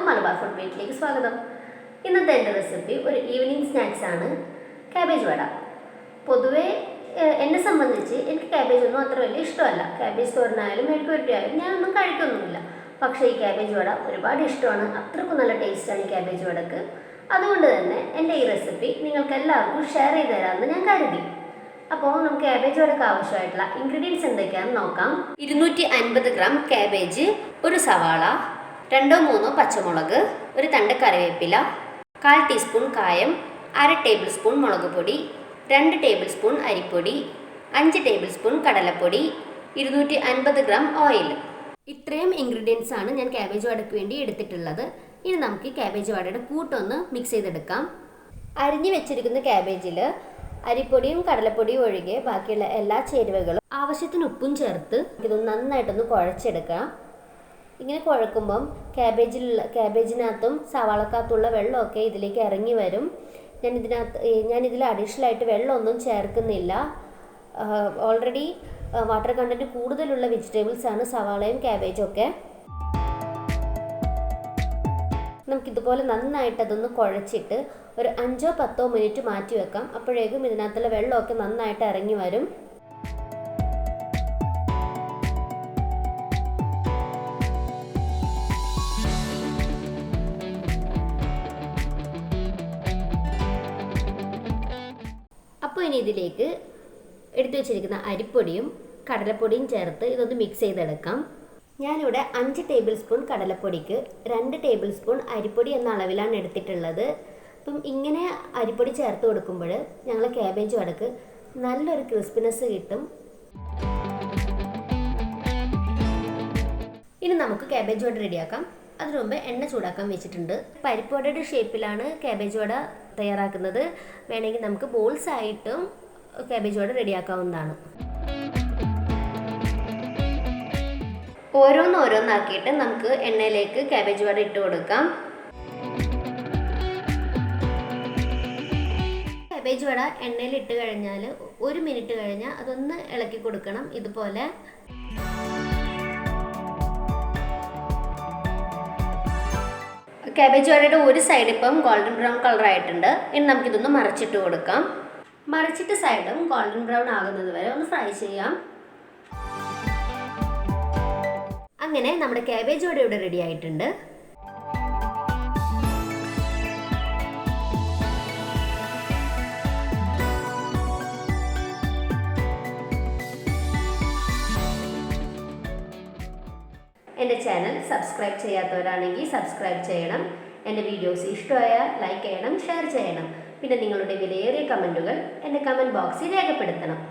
എല്ലാവർക്കും മലബാർ ഫുഡ് പ്ലേറ്റിലേക്ക് സ്വാഗതം. ഇന്നത്തെ എൻ്റെ റെസിപ്പി ഒരു ഈവനിങ് സ്നാക്സ് ആണ്, കാബേജ് വട. പൊതുവേ എന്നെ സംബന്ധിച്ച് എനിക്ക് കാബേജ് ഒന്നും അത്ര വലിയ ഇഷ്ടമല്ല. കാബേജ് തോരനായാലും മെഴുക്കുവരട്ടിയായാലും ഞാനൊന്നും കഴിക്കൊന്നുമില്ല. പക്ഷേ ഈ കാബേജ് വട ഒരുപാട് ഇഷ്ടമാണ്. അത്രക്കും നല്ല ടേസ്റ്റാണ് ഈ കാബേജ് വടക്ക്. അതുകൊണ്ട് തന്നെ എൻ്റെ ഈ റെസിപ്പി നിങ്ങൾക്ക് എല്ലാവർക്കും ഷെയർ ചെയ്ത് തരാമെന്ന് ഞാൻ കരുതി. അപ്പോൾ നമുക്ക് കാബേജ് വടക്ക് ആവശ്യമായിട്ടുള്ള ഇൻഗ്രീഡിയൻസ് എന്തൊക്കെയാണെന്ന് നോക്കാം. 250 ഗ്രാം കാബേജ്, ഒരു സവാള, 2-3 പച്ചമുളക്, ഒരു തണ്ട് കറിവേപ്പില, 1/4 ടീസ്പൂൺ കായം, 1/2 ടേബിൾ സ്പൂൺ മുളക് പൊടി, 2 ടേബിൾ സ്പൂൺ അരിപ്പൊടി, 5 ടേബിൾ സ്പൂൺ കടലപ്പൊടി, 250 ഗ്രാം ഓയിൽ. ഇത്രയും ഇൻഗ്രീഡിയൻസ് ആണ് ഞാൻ കാബേജ് വടക്ക് വേണ്ടി എടുത്തിട്ടുള്ളത്. ഇനി നമുക്ക് കാബേജ് വടയുടെ കൂട്ടൊന്ന് മിക്സ് ചെയ്തെടുക്കാം. അരിഞ്ഞു വെച്ചിരിക്കുന്ന കാബേജിൽ അരിപ്പൊടിയും കടലപ്പൊടിയും ഒഴികെ ബാക്കിയുള്ള എല്ലാ ചേരുവകളും ആവശ്യത്തിന് ഉപ്പും ചേർത്ത് ഇത് നന്നായിട്ടൊന്ന് കുഴച്ചെടുക്കാം. ഇങ്ങനെ കുഴക്കുമ്പം കാബേജിനകത്തും സവാളക്കകത്തുള്ള വെള്ളമൊക്കെ ഇതിലേക്ക് ഇറങ്ങി വരും. ഞാനിതിൽ അഡീഷണൽ ആയിട്ട് വെള്ളമൊന്നും ചേർക്കുന്നില്ല. ഓൾറെഡി വാട്ടർ കണ്ടൻറ്റ് കൂടുതലുള്ള വെജിറ്റബിൾസ് ആണ് സവാളയും കാബേജും ഒക്കെ. നമുക്കിതുപോലെ നന്നായിട്ട് അതൊന്ന് കുഴച്ചിട്ട് ഒരു 5-10 മിനിറ്റ് മാറ്റി വെക്കാം. അപ്പോഴേക്കും ഇതിനകത്തുള്ള വെള്ളമൊക്കെ നന്നായിട്ട് ഇറങ്ങി വരും. അപ്പോൾ ഇനി ഇതിലേക്ക് എടുത്തു വെച്ചിരിക്കുന്ന അരിപ്പൊടിയും കടലപ്പൊടിയും ചേർത്ത് ഇതൊന്ന് മിക്സ് ചെയ്തെടുക്കാം. ഞാനിവിടെ 5 ടേബിൾ സ്പൂൺ കടലപ്പൊടിക്ക് 2 ടേബിൾ സ്പൂൺ അരിപ്പൊടി എന്ന അളവിലാണ് എടുത്തിട്ടുള്ളത്. അപ്പം ഇങ്ങനെ അരിപ്പൊടി ചേർത്ത് കൊടുക്കുമ്പോൾ ഞങ്ങൾ കാബേജ് വടക്ക് നല്ലൊരു ക്രിസ്പിനെസ് കിട്ടും. ഇനി നമുക്ക് കാബേജ് വട റെഡിയാക്കാം. അതിനു മുമ്പ് എണ്ണ ചൂടാക്കാൻ വെച്ചിട്ടുണ്ട്. പരിപ്പ് വടയുടെ ഷേപ്പിലാണ് കാബേജ് വട തയ്യാറാക്കുന്നത്. വേണമെങ്കിൽ നമുക്ക് ബോൾസ് ആയിട്ടും കാബേജ് വട റെഡിയാക്കാവുന്നതാണ്. ഓരോന്നാക്കിയിട്ട് നമുക്ക് എണ്ണയിലേക്ക് കാബേജ് വട ഇട്ട് കൊടുക്കാം. കാബേജ് വട എണ്ണയിൽ ഇട്ട് കഴിഞ്ഞാൽ 1 മിനിറ്റ് കഴിഞ്ഞാൽ അതൊന്ന് ഇളക്കി കൊടുക്കണം. ഇതുപോലെ കാബേജ് വടയുടെ ഒരു സൈഡ് ഇപ്പം ഗോൾഡൻ ബ്രൗൺ കളർ ആയിട്ടുണ്ട്. ഇനി നമുക്കിതൊന്ന് മറിച്ചിട്ട് കൊടുക്കാം. മറിച്ചിട്ട് സൈഡും ഗോൾഡൻ ബ്രൗൺ ആകുന്നത് വരെ ഒന്ന് ഫ്രൈ ചെയ്യാം. അങ്ങനെ നമ്മുടെ കാബേജ് വട ഇവിടെ റെഡി ആയിട്ടുണ്ട്. എൻ്റെ ചാനൽ സബ്സ്ക്രൈബ് ചെയ്യാത്തവരാണെങ്കിൽ സബ്സ്ക്രൈബ് ചെയ്യണം. എൻ്റെ വീഡിയോസ് ഇഷ്ടമായാൽ ലൈക്ക് ചെയ്യണം, ഷെയർ ചെയ്യണം. പിന്നെ നിങ്ങളുടെ വിലയേറിയ കമൻറ്റുകൾ എൻ്റെ കമൻറ്റ് ബോക്സിൽ രേഖപ്പെടുത്തണം.